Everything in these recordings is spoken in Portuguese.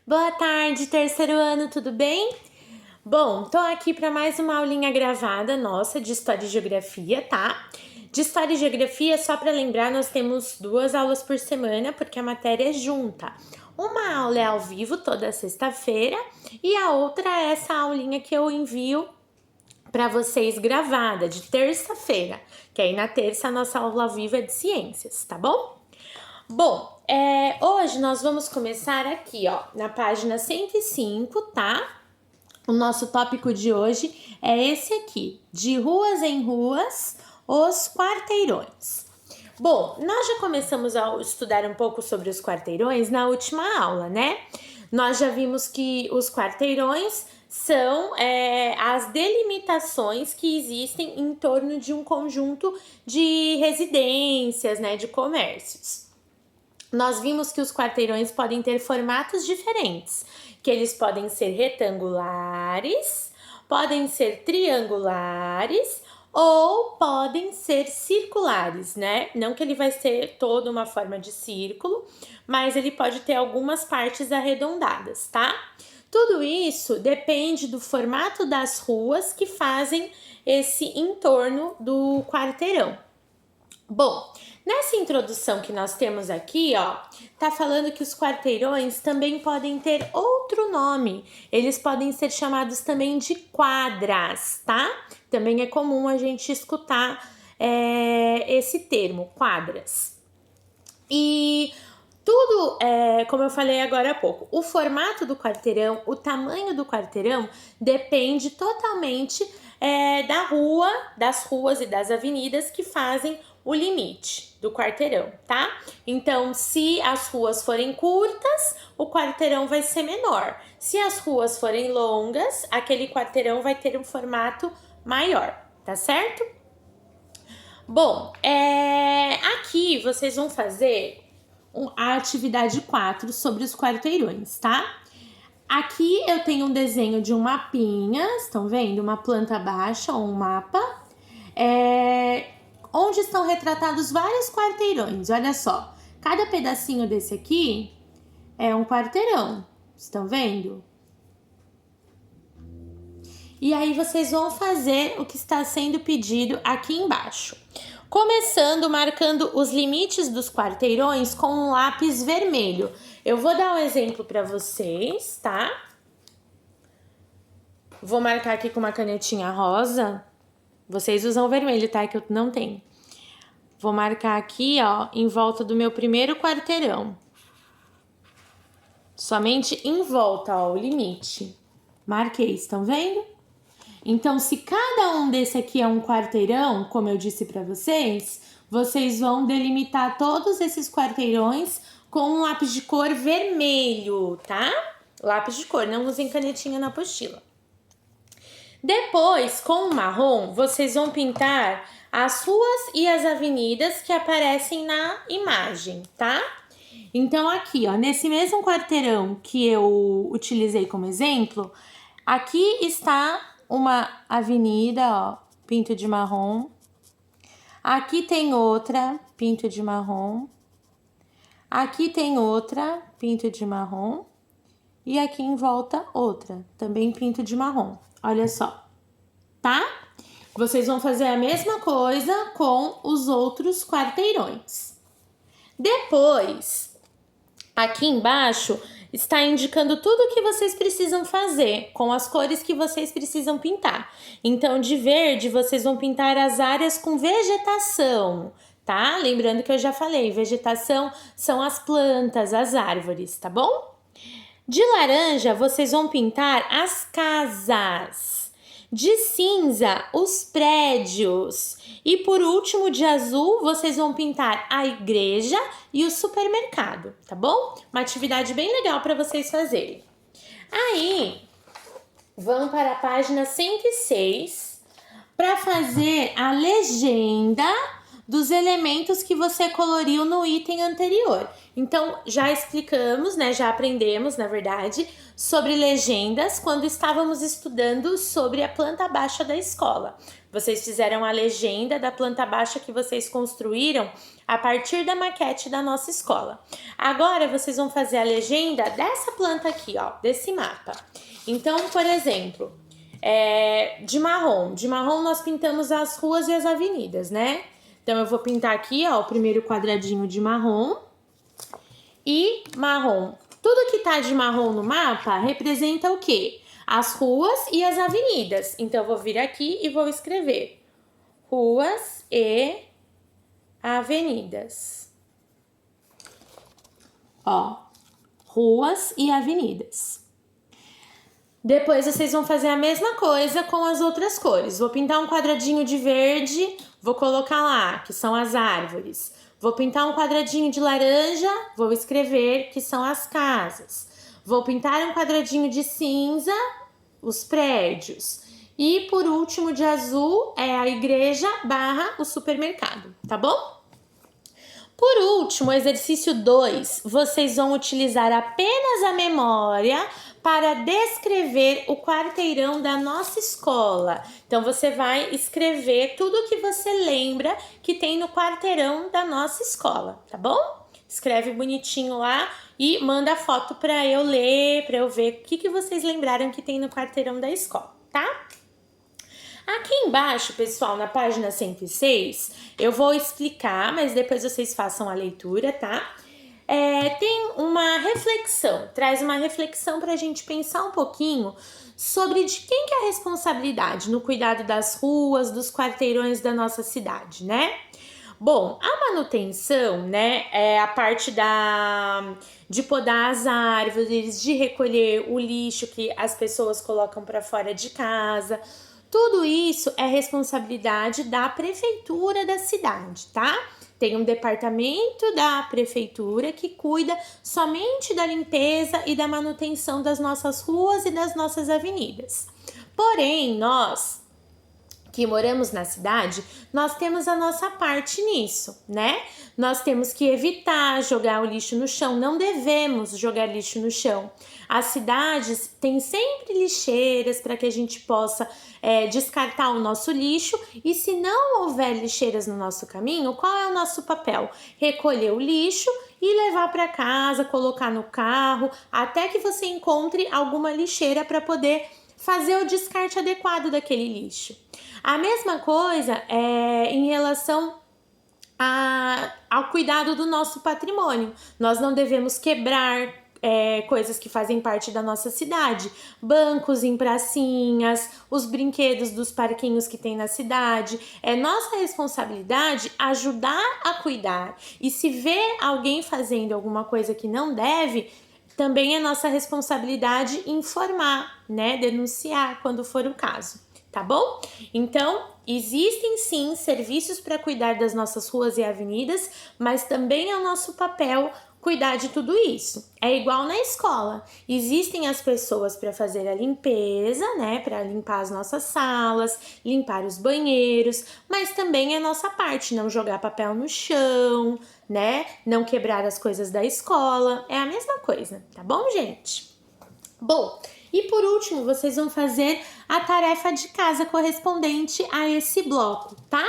Boa tarde, terceiro ano, tudo bem? Bom, tô aqui para mais uma aulinha gravada nossa de História e Geografia, tá? De História e Geografia, só para lembrar, nós temos 2 aulas por semana, porque a matéria é junta. Uma aula é ao vivo, toda sexta-feira, e a outra é essa aulinha que eu envio para vocês gravada, de terça-feira, que aí na terça a nossa aula ao vivo é de ciências, tá bom? Bom, hoje nós vamos começar aqui, ó, na página 105, tá? O nosso tópico de hoje é esse aqui, de ruas em ruas, os quarteirões. Bom, nós já começamos a estudar um pouco sobre os quarteirões na última aula, né? Nós já vimos que os quarteirões são as delimitações que existem em torno de um conjunto de residências, né, de comércios. Nós vimos que os quarteirões podem ter formatos diferentes, que eles podem ser retangulares, podem ser triangulares ou podem ser circulares, né? Não que ele vai ser toda uma forma de círculo, mas ele pode ter algumas partes arredondadas, tá? Tudo isso depende do formato das ruas que fazem esse entorno do quarteirão. Bom, nessa introdução que nós temos aqui, ó, tá falando que os quarteirões também podem ter outro nome. Eles podem ser chamados também de quadras, tá? Também é comum a gente escutar esse termo, quadras. E tudo, como eu falei agora há pouco, o formato do quarteirão, o tamanho do quarteirão depende totalmente da rua, das ruas e das avenidas que fazem o limite do quarteirão, tá? Então, se as ruas forem curtas, o quarteirão vai ser menor. Se as ruas forem longas, aquele quarteirão vai ter um formato maior, tá certo? Bom, aqui vocês vão fazer a atividade 4 sobre os quarteirões, tá? Aqui eu tenho um desenho de um mapinha, estão vendo? Uma planta baixa ou um mapa, onde estão retratados vários quarteirões. Olha só, cada pedacinho desse aqui é um quarteirão, estão vendo? E aí vocês vão fazer o que está sendo pedido aqui embaixo. Começando marcando os limites dos quarteirões com um lápis vermelho. Eu vou dar um exemplo para vocês, tá? Vou marcar aqui com uma canetinha rosa. Vocês usam vermelho, tá? Que eu não tenho. Vou marcar aqui, ó, em volta do meu primeiro quarteirão. Somente em volta, ó, o limite. Marquei, estão vendo? Então, se cada um desse aqui é um quarteirão, como eu disse para vocês, vocês vão delimitar todos esses quarteirões com um lápis de cor vermelho, tá? Lápis de cor, não usem canetinha na apostila. Depois, com o marrom, vocês vão pintar as ruas e as avenidas que aparecem na imagem, tá? Então, aqui, ó, nesse mesmo quarteirão que eu utilizei como exemplo, aqui está uma avenida, ó, pinto de marrom. Aqui tem outra, pinto de marrom. Aqui tem outra, pinto de marrom. E aqui em volta outra, também pinto de marrom. Olha só, tá? Vocês vão fazer a mesma coisa com os outros quarteirões. Depois, aqui embaixo está indicando tudo o que vocês precisam fazer, com as cores que vocês precisam pintar. Então, de verde, vocês vão pintar as áreas com vegetação, tá? Lembrando que eu já falei, vegetação são as plantas, as árvores, tá bom? De laranja, vocês vão pintar as casas. De cinza, os prédios. E por último, de azul, vocês vão pintar a igreja e o supermercado, tá bom? Uma atividade bem legal para vocês fazerem. Aí, vão para a página 106 para fazer a legenda dos elementos que você coloriu no item anterior. Então, já explicamos, né, já aprendemos, na verdade, sobre legendas quando estávamos estudando sobre a planta baixa da escola. Vocês fizeram a legenda da planta baixa que vocês construíram a partir da maquete da nossa escola. Agora, vocês vão fazer a legenda dessa planta aqui, ó, desse mapa. Então, por exemplo, de marrom nós pintamos as ruas e as avenidas, né? Então, eu vou pintar aqui, ó, o primeiro quadradinho de marrom e marrom. Tudo que tá de marrom no mapa representa o quê? As ruas e as avenidas. Então, eu vou vir aqui e vou escrever ruas e avenidas. Ó, ruas e avenidas. Depois vocês vão fazer a mesma coisa com as outras cores. Vou pintar um quadradinho de verde, vou colocar lá, que são as árvores. Vou pintar um quadradinho de laranja, vou escrever que são as casas. Vou pintar um quadradinho de cinza, os prédios. E por último, de azul, é a igreja / o supermercado, tá bom? Por último, exercício 2, vocês vão utilizar apenas a memória para descrever o quarteirão da nossa escola. Então, você vai escrever tudo o que você lembra que tem no quarteirão da nossa escola, tá bom? Escreve bonitinho lá e manda a foto para eu ler, para eu ver o que vocês lembraram que tem no quarteirão da escola, tá? Aqui embaixo, pessoal, na página 106, eu vou explicar, mas depois vocês façam a leitura, tá? Tem uma reflexão, traz uma reflexão para a gente pensar um pouquinho sobre de quem que é a responsabilidade no cuidado das ruas, dos quarteirões da nossa cidade, né? Bom, a manutenção, né, é a parte de podar as árvores, de recolher o lixo que as pessoas colocam para fora de casa. Tudo isso é responsabilidade da prefeitura da cidade, tá? Tem um departamento da prefeitura que cuida somente da limpeza e da manutenção das nossas ruas e das nossas avenidas. Porém, nós que moramos na cidade, nós temos a nossa parte nisso, né? Nós temos que evitar jogar o lixo no chão, não devemos jogar lixo no chão. As cidades têm sempre lixeiras para que a gente possa descartar o nosso lixo, e se não houver lixeiras no nosso caminho, qual é o nosso papel? Recolher o lixo e levar para casa, colocar no carro, até que você encontre alguma lixeira para poder fazer o descarte adequado daquele lixo. A mesma coisa em relação ao cuidado do nosso patrimônio. Nós não devemos quebrar coisas que fazem parte da nossa cidade, bancos em pracinhas, os brinquedos dos parquinhos que tem na cidade. É nossa responsabilidade ajudar a cuidar. E se vê alguém fazendo alguma coisa que não deve, também é nossa responsabilidade informar, né? Denunciar quando for o caso, tá bom? Então, existem sim serviços para cuidar das nossas ruas e avenidas, mas também é o nosso papel cuidar de tudo isso. É igual na escola. Existem as pessoas para fazer a limpeza, né? Para limpar as nossas salas, limpar os banheiros, mas também é nossa parte não jogar papel no chão, né? Não quebrar as coisas da escola. É a mesma coisa, tá bom, gente? Bom, e por último, vocês vão fazer a tarefa de casa correspondente a esse bloco, tá?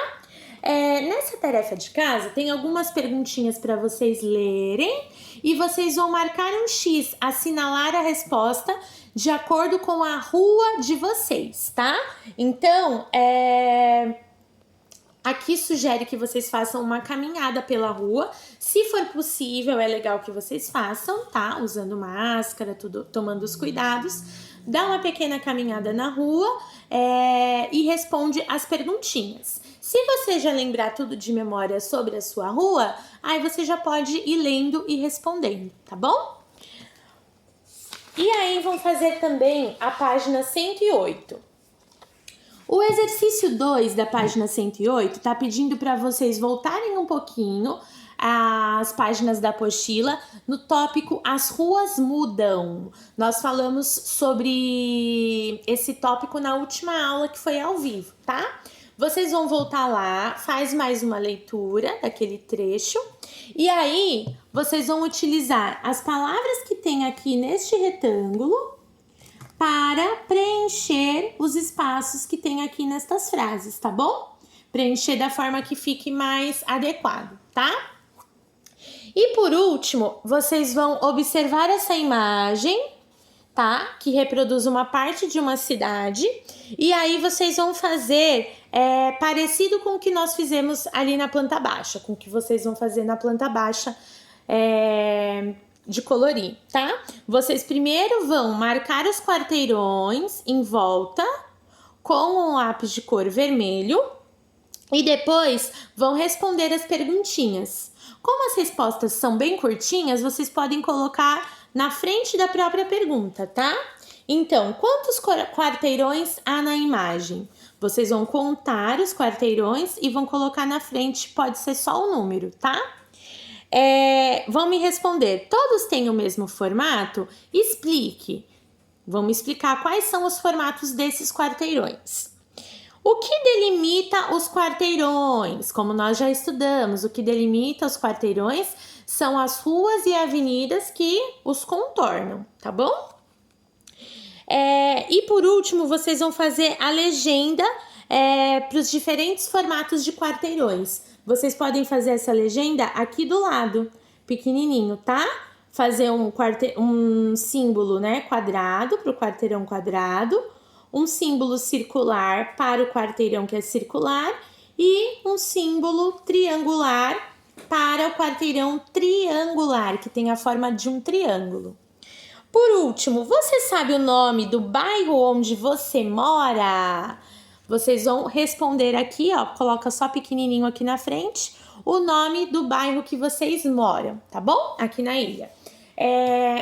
Nessa tarefa de casa, tem algumas perguntinhas para vocês lerem e vocês vão marcar um X, assinalar a resposta de acordo com a rua de vocês, tá? Então, aqui sugere que vocês façam uma caminhada pela rua. Se for possível, é legal que vocês façam, tá? Usando máscara, tudo, tomando os cuidados. Dá uma pequena caminhada na rua e responde as perguntinhas. Se você já lembrar tudo de memória sobre a sua rua, aí você já pode ir lendo e respondendo, tá bom? E aí vão fazer também a página 108. O exercício 2 da página 108 está pedindo para vocês voltarem um pouquinho às páginas da apostila no tópico As Ruas Mudam. Nós falamos sobre esse tópico na última aula que foi ao vivo, tá? Vocês vão voltar lá, faz mais uma leitura daquele trecho. E aí, vocês vão utilizar as palavras que tem aqui neste retângulo para preencher os espaços que tem aqui nestas frases, tá bom? Preencher da forma que fique mais adequado, tá? E por último, vocês vão observar essa imagem, tá? Que reproduz uma parte de uma cidade. E aí vocês vão fazer parecido com o que nós fizemos ali na planta baixa, com o que vocês vão fazer na planta baixa de colorir, tá? Vocês primeiro vão marcar os quarteirões em volta com um lápis de cor vermelho e depois vão responder as perguntinhas. Como as respostas são bem curtinhas, vocês podem colocar na frente da própria pergunta, tá? Então, quantos quarteirões há na imagem? Vocês vão contar os quarteirões e vão colocar na frente, pode ser só o número, tá? Vão me responder, todos têm o mesmo formato? Explique. Vão me explicar quais são os formatos desses quarteirões. O que delimita os quarteirões? Como nós já estudamos, o que delimita os quarteirões são as ruas e avenidas que os contornam, tá bom? E por último, vocês vão fazer a legenda para os diferentes formatos de quarteirões. Vocês podem fazer essa legenda aqui do lado, pequenininho, tá? Fazer um símbolo, né, quadrado para o quarteirão quadrado, um símbolo circular para o quarteirão que é circular e um símbolo triangular para o quarteirão triangular, que tem a forma de um triângulo. Por último, você sabe o nome do bairro onde você mora? Vocês vão responder aqui, ó, coloca só pequenininho aqui na frente, o nome do bairro que vocês moram, tá bom? Aqui na ilha.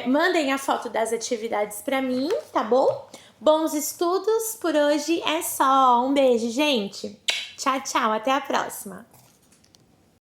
Mandem a foto das atividades para mim, tá bom? Bons estudos, por hoje é só. Um beijo, gente. Tchau, tchau, até a próxima.